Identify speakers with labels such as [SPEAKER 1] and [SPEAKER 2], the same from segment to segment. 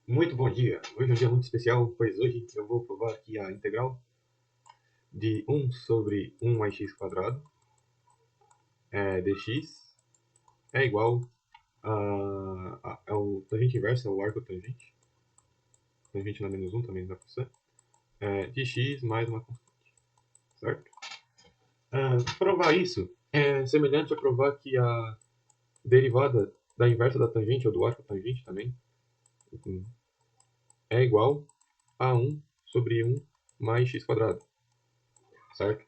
[SPEAKER 1] Muito bom dia! Hoje é um dia muito especial, pois hoje eu vou provar que a integral de 1 sobre 1 mais x quadrado dx é igual ao tangente inverso, ao arco tangente. Tangente na menos 1 também dá para ser. De x mais uma constante, certo? Provar isso é semelhante a provar que a derivada da inversa da tangente, ou do arco tangente também, é igual a 1 sobre 1 mais x quadrado, certo?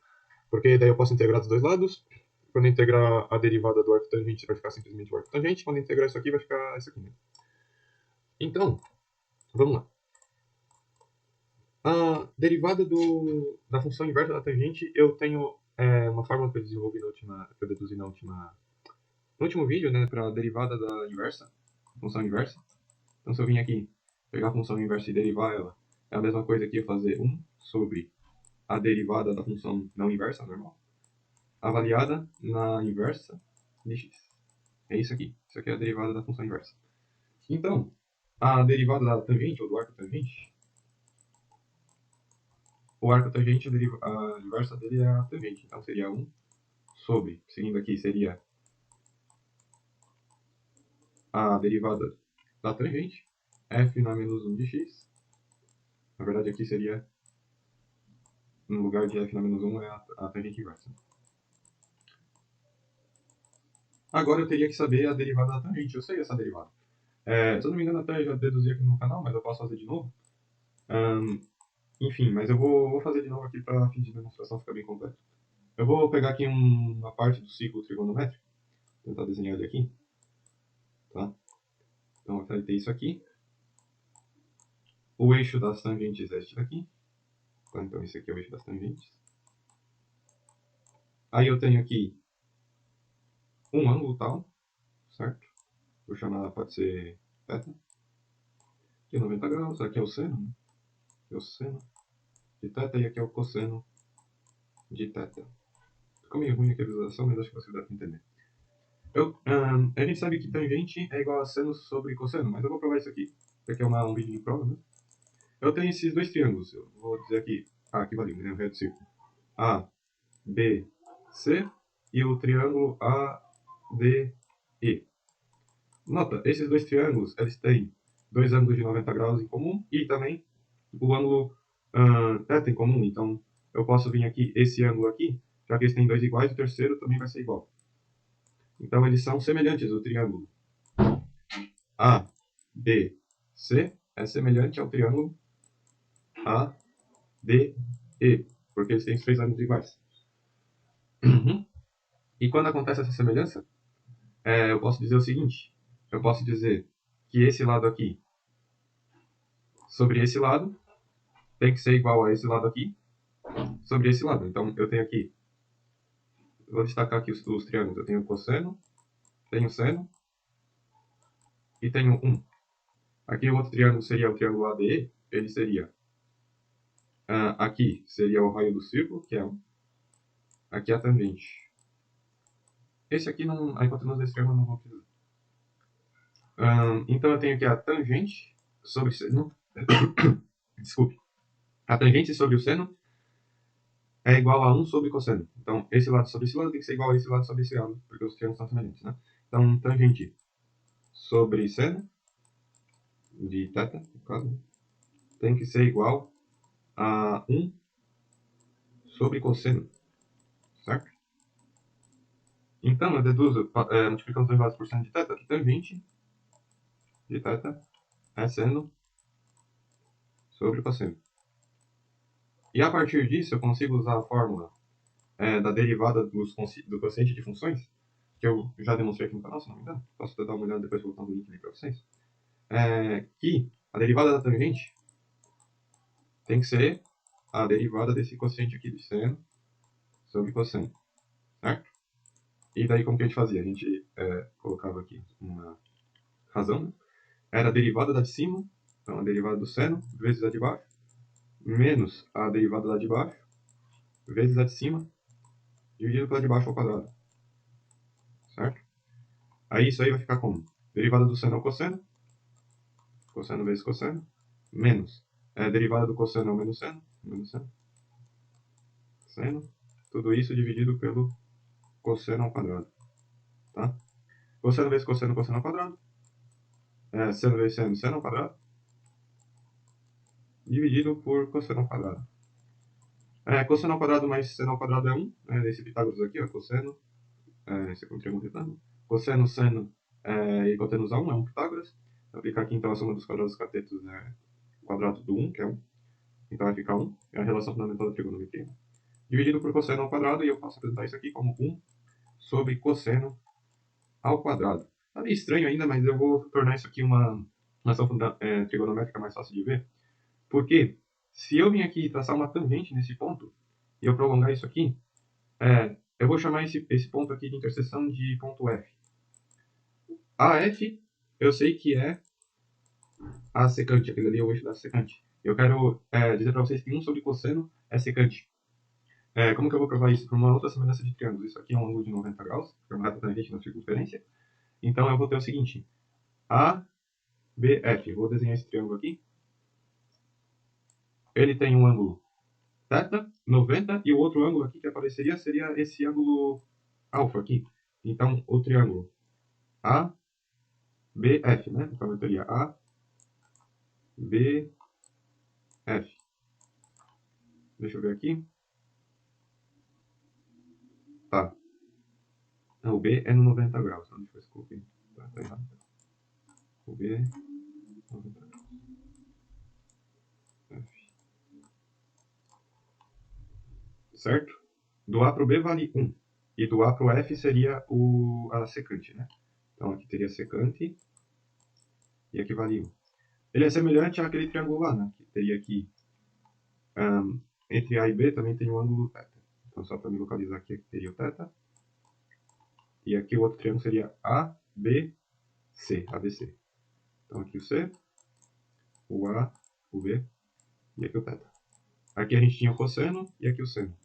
[SPEAKER 1] Porque daí eu posso integrar dos dois lados. Quando eu integrar a derivada do arco tangente, vai ficar simplesmente o arco tangente. Quando eu integrar isso aqui, vai ficar isso aqui, né? Então, vamos lá. A derivada da função inversa da tangente, eu tenho uma fórmula que eu desenvolvi que eu deduzi no último vídeo, né, para a derivada da inversa, função inversa. Então, se eu vim aqui pegar a função inversa e derivar ela, é a mesma coisa que eu fazer 1 sobre a derivada da função não inversa, normal, avaliada na inversa de x. É isso aqui. Isso aqui é a derivada da função inversa. Então, a derivada da tangente, ou do arco tangente, o arco tangente, a inversa dele é a tangente. Então, seria 1 sobre, seguindo aqui, seria a derivada da tangente, f na menos 1 de x. Na verdade, aqui seria, no lugar de f na menos 1, é a tangente inversa. Agora eu teria que saber a derivada da tangente. Eu sei essa derivada. Se eu não me engano, até já deduzi aqui no canal, mas eu posso fazer de novo. Enfim, mas eu vou fazer de novo aqui para fim de demonstração ficar bem completo. Eu vou pegar aqui uma parte do ciclo trigonométrico, tentar desenhar ele aqui, tá? Então eu vai ter isso aqui. O eixo das tangentes é este daqui. Tá? Então esse aqui é o eixo das tangentes. Aí eu tenho aqui um ângulo tal, certo? Vou chamar, pode ser θ. Aqui 90 graus, aqui é o seno, né? Aqui é o seno de θ e aqui é o cosseno de θ. Ficou meio ruim aqui a visualização, mas acho que você deve entender. A gente sabe que tangente é igual a seno sobre cosseno, mas eu vou provar isso aqui. Isso aqui é um vídeo de prova, né? Eu tenho esses dois triângulos. Eu vou dizer aqui. Aqui valeu, né? O reto círculo. A, B, C e o triângulo A, D, E. Nota, esses dois triângulos, eles têm dois ângulos de 90 graus em comum e também o ângulo θ em comum. Então, eu posso vir aqui, esse ângulo aqui, já que eles têm dois iguais, o terceiro também vai ser igual. Então, eles são semelhantes, o triângulo A, B, C é semelhante ao triângulo A, D, E, porque eles têm os três ângulos iguais. E quando acontece essa semelhança, eu posso dizer o seguinte: eu posso dizer que esse lado aqui sobre esse lado tem que ser igual a esse lado aqui sobre esse lado. Então, eu tenho aqui, vou destacar aqui os triângulos. Eu tenho cosseno, tenho seno e tenho 1. Aqui o outro triângulo seria o triângulo ADE, ele seria, aqui seria o raio do círculo, que é 1. Aqui é a tangente. Esse aqui, não, a hipotenusa desse triângulo eu não vou utilizar. Então eu tenho aqui a tangente sobre seno. Desculpe. A tangente sobre o seno é igual a 1 sobre cosseno. Então, esse lado sobre esse lado tem que ser igual a esse lado sobre esse lado, porque os triângulos são semelhantes, né? Então, tangente sobre seno, de θ, no caso, tem que ser igual a 1 sobre cosseno, certo? Então, eu deduzo, multiplicando os dois lados por seno de θ, que tangente de θ é seno sobre cosseno. E a partir disso, eu consigo usar a fórmula da derivada do quociente de funções, que eu já demonstrei aqui no canal, se não me engano. Posso dar uma olhada depois colocando o link ali para vocês. Que a derivada da tangente tem que ser a derivada desse quociente aqui de seno sobre cosseno, certo? E daí como que a gente fazia? A gente colocava aqui uma razão, né? Era a derivada da de cima, então a derivada do seno vezes a de baixo, menos a derivada da de baixo, vezes a de cima, dividido pela de baixo ao quadrado, certo? Aí isso aí vai ficar como? Derivada do seno ao cosseno, cosseno vezes cosseno, menos derivada do cosseno é o menos seno, seno, tudo isso dividido pelo cosseno ao quadrado, tá? Cosseno vezes cosseno, cosseno ao quadrado, seno vezes seno, seno ao quadrado, dividido por cosseno ao quadrado. Cosseno ao quadrado mais seno ao quadrado é 1, esse Pitágoras aqui, ó, cosseno, esse aqui é um triângulo retângulo, cosseno, seno e hipotenusa 1 é um Pitágoras. Vou aplicar aqui então a soma dos quadrados dos catetos, o quadrado do 1, que é 1, então vai ficar 1, é a relação fundamental da trigonometria, dividido por cosseno ao quadrado, e eu posso apresentar isso aqui como 1 sobre cosseno ao quadrado. Tá meio estranho ainda, mas eu vou tornar isso aqui uma relação trigonométrica mais fácil de ver. Porque se eu vim aqui traçar uma tangente nesse ponto, e eu prolongar isso aqui, eu vou chamar esse ponto aqui de interseção de ponto F. AF, eu sei que é a secante, aquele ali é o eixo da secante. Eu quero dizer para vocês que 1 sobre cosseno é secante. Como que eu vou provar isso? Por uma outra semelhança de triângulos. Isso aqui é um ângulo de 90 graus, que é uma reta tangente na circunferência. Então eu vou ter o seguinte, ABF. Vou desenhar esse triângulo aqui. Ele tem um ângulo θ, 90, e o outro ângulo aqui que apareceria seria esse ângulo alfa aqui. Então, o triângulo ABF, né? Então, eu teria ABF. Deixa eu ver aqui. Tá. Não, o B é no 90 graus. Onde foi que eu coloquei? Tá errado. O B é 90 graus. F. Certo? Do A para o B vale 1. E do A para o F seria a secante, né? Então, aqui teria secante. E aqui vale 1. Ele é semelhante àquele triângulo lá, né? Que teria aqui, entre A e B também tem um ângulo θ. Então, só para me localizar aqui teria o θ. E aqui o outro triângulo seria ABC. ABC. Então, aqui o C, o A, o B e aqui o θ. Aqui a gente tinha o cosseno e aqui o seno.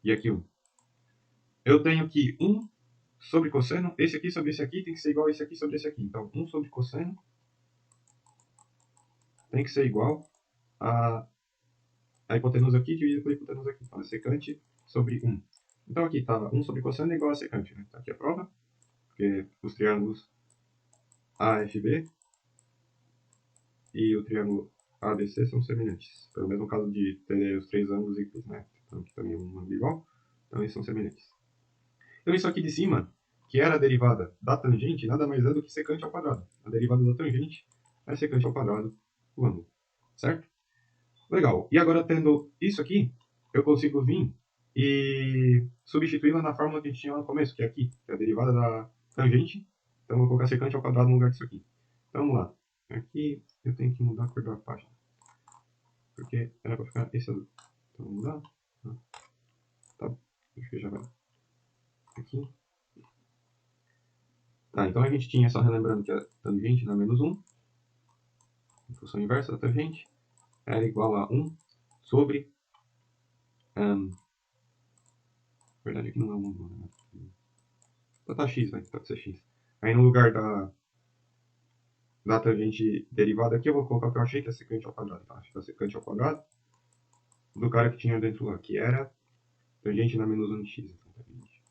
[SPEAKER 1] E aqui 1. Eu tenho aqui 1 sobre cosseno. Esse aqui sobre esse aqui tem que ser igual a esse aqui sobre esse aqui. Então, 1 sobre cosseno tem que ser igual a hipotenusa aqui dividido por hipotenusa aqui. Então, é secante sobre 1. Então, aqui está 1 sobre cosseno é igual a secante. Né? Então, aqui é a prova, porque os triângulos AFB e o triângulo ABC são semelhantes. Pelo mesmo caso de ter os três ângulos iguais, né? Então, aqui também é um ângulo igual. Então, eles são semelhantes. Então, isso aqui de cima, que era a derivada da tangente, nada mais é do que secante ao quadrado. A derivada da tangente é secante ao quadrado do ângulo. Certo? Legal. E agora, tendo isso aqui, eu consigo vir e substituí-la na fórmula que a gente tinha lá no começo, que é aqui, que é a derivada da tangente. Então, eu vou colocar secante ao quadrado no lugar disso aqui. Então, vamos lá. Aqui eu tenho que mudar a cor da página, porque era para ficar esse azul. Então, vamos mudar. Tá, acho que já vai. Aqui. Tá, então a gente tinha, só relembrando que a tangente na menos 1, a função inversa da tangente, era igual a 1 sobre... na verdade aqui não é 1, né? Então tá x, vai, pode ser x. Aí no lugar da tangente derivada aqui, eu vou colocar o que eu achei que é secante ao quadrado. Tá? Acho que é secante ao quadrado do cara que tinha dentro lá, que era tangente na menos 1 de x. Então, tangente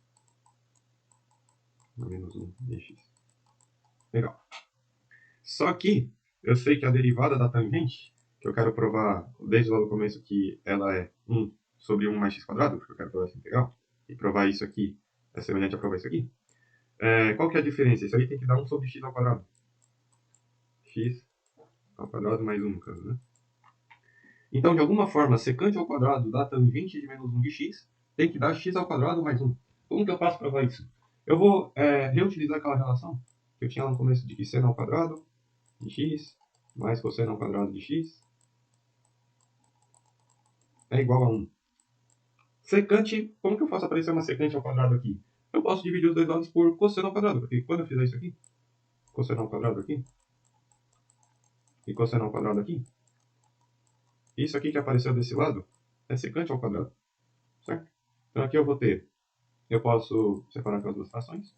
[SPEAKER 1] na menos 1 de x. Legal. Só que eu sei que a derivada da tangente, que eu quero provar desde lá do começo que ela é 1 sobre 1 mais x quadrado, porque eu quero provar essa integral, e provar isso aqui é semelhante a provar isso aqui. Qual que é a diferença? Isso aí tem que dar 1 sobre x ao quadrado. X ao quadrado mais 1, no caso, né? Então, de alguma forma, secante ao quadrado da tangente de menos 1 de x tem que dar x ao quadrado mais 1. Como que eu faço para provar isso? Eu vou reutilizar aquela relação que eu tinha lá no começo de que seno ao quadrado de x mais cosseno ao quadrado de x é igual a 1. Secante, como que eu faço aparecer uma secante ao quadrado aqui? Eu posso dividir os dois lados por cosseno ao quadrado, porque quando eu fizer isso aqui, cosseno ao quadrado aqui, e cosseno ao quadrado aqui, isso aqui que apareceu desse lado é secante ao quadrado, certo? Então aqui eu posso separar aquelas duas frações,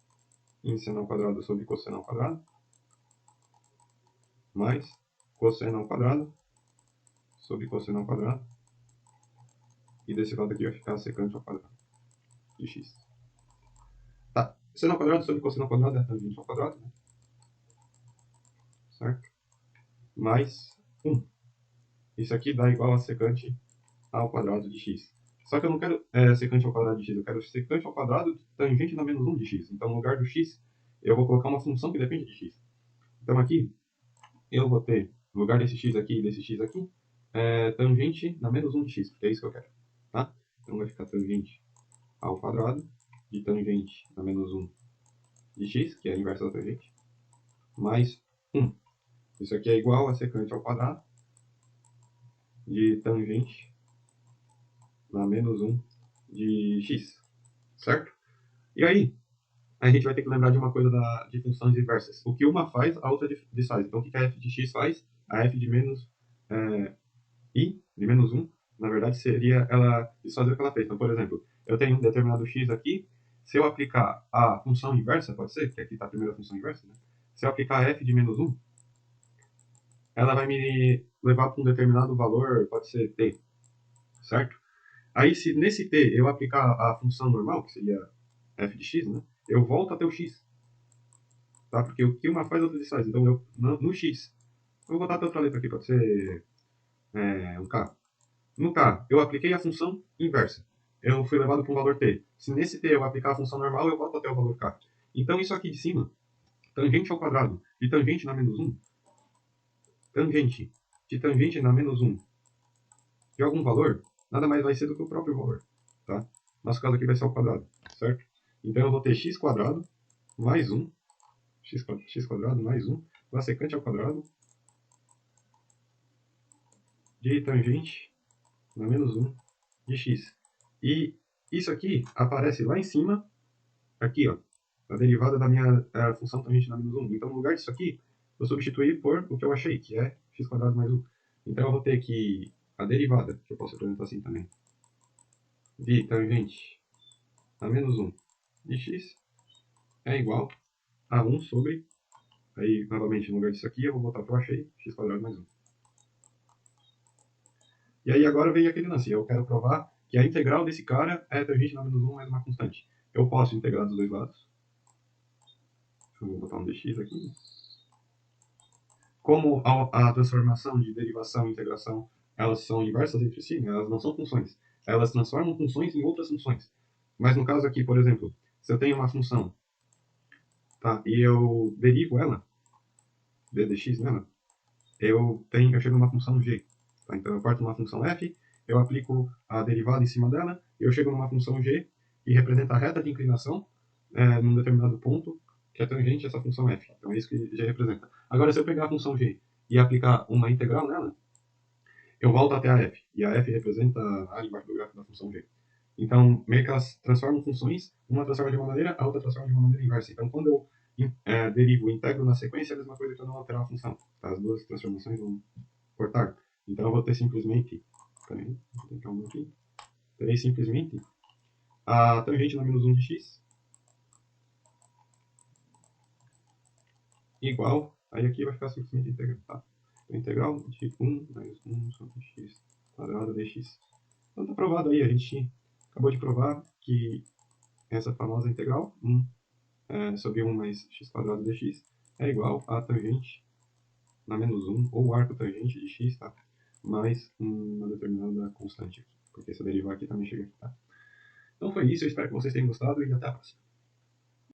[SPEAKER 1] seno ao quadrado sobre cosseno ao quadrado, mais cosseno ao quadrado sobre cosseno ao quadrado. E desse lado aqui vai ficar secante ao quadrado de x. Tá, seno ao quadrado sobre cosseno ao quadrado é tangente ao quadrado, né? Certo? Mais 1. Isso aqui dá igual a secante ao quadrado de x. Só que eu não quero secante ao quadrado de x, eu quero secante ao quadrado de tangente na menos 1 de x. Então, no lugar do x, eu vou colocar uma função que depende de x. Então, aqui, eu vou ter, no lugar desse x aqui e desse x aqui, tangente na menos 1 de x, porque é isso que eu quero. Tá? Então, vai ficar tangente ao quadrado de tangente na menos 1 de x, que é a inversa da tangente, mais 1. Isso aqui é igual a secante ao quadrado de tangente na menos 1 de x, certo? E aí, a gente vai ter que lembrar de uma coisa de funções inversas. O que uma faz, a outra desfaz. Então, o que a f de x faz? A f de menos i, de menos 1, na verdade, seria ela desfazer o que ela fez. Então, por exemplo, eu tenho um determinado x aqui, se eu aplicar a função inversa, pode ser, que aqui está a primeira função inversa, né? Se eu aplicar f de menos 1, ela vai me levar para um determinado valor, pode ser t, certo? Aí, se nesse t eu aplicar a função normal, que seria f de x, né? Eu volto até o x. Tá? Porque o que uma faz, a outra desfaz. Então, eu, no x, eu vou botar até outra letra aqui, pode ser um k. No k, eu apliquei a função inversa. Eu fui levado para um valor t. Se nesse t eu aplicar a função normal, eu volto até o valor k. Então, isso aqui de cima, tangente ao quadrado de tangente na menos 1, tangente de tangente na menos 1 de algum valor, nada mais vai ser do que o próprio valor. Tá? Nosso caso aqui vai ser ao quadrado, certo? Então, eu vou ter x quadrado mais 1, x quadrado mais 1, a secante ao quadrado de tangente na menos 1 de x. E isso aqui aparece lá em cima, aqui, ó, a derivada da minha função tangente na menos 1. Então, no lugar disso aqui, eu substituir por o que eu achei, que é x quadrado mais 1. Então, eu vou ter que a derivada, que eu posso apresentar assim também, de tangente a menos 1 de x é igual a 1 sobre, aí, novamente, no lugar disso aqui, eu vou botar o que eu achei, x quadrado mais 1. E aí agora vem aquele lance, eu quero provar que a integral desse cara é tangente na menos 1 mais uma constante. Eu posso integrar dos dois lados. Eu vou botar um dx aqui. Como a transformação de derivação e integração, elas são inversas entre si, né? Elas não são funções. Elas transformam funções em outras funções. Mas no caso aqui, por exemplo, se eu tenho uma função, tá? E eu derivo ela, d de x nela, eu chego numa função g. Tá? Então eu parto numa função f, eu aplico a derivada em cima dela, eu chego numa função g, que representa a reta de inclinação num determinado ponto, que é tangente a essa função f. Então é isso que g representa. Agora, se eu pegar a função g e aplicar uma integral nela, eu volto até a f. E a f representa a área embaixo do gráfico da função g. Então, meio que elas transformam funções, uma transforma de uma maneira, a outra transforma de uma maneira inversa. Então, quando eu derivo e integro na sequência, é a mesma coisa que eu não alterar a função. Tá? As duas transformações vão cortar. Então, eu vou ter simplesmente... Peraí, vou tentar um aqui. Terei simplesmente a tangente na menos 1 de x igual... Aí aqui vai ficar simplesmente integral, tá? Então, integral de 1 mais 1 sobre x quadrado dx. Então, tá provado aí. A gente acabou de provar que essa famosa integral, 1 sobre 1 mais x quadrado dx, é igual a tangente na menos 1, ou arco tangente de x, tá? Mais uma determinada constante aqui. Porque se eu derivar aqui, também chega aqui, tá? Então foi isso, eu espero que vocês tenham gostado e até a próxima.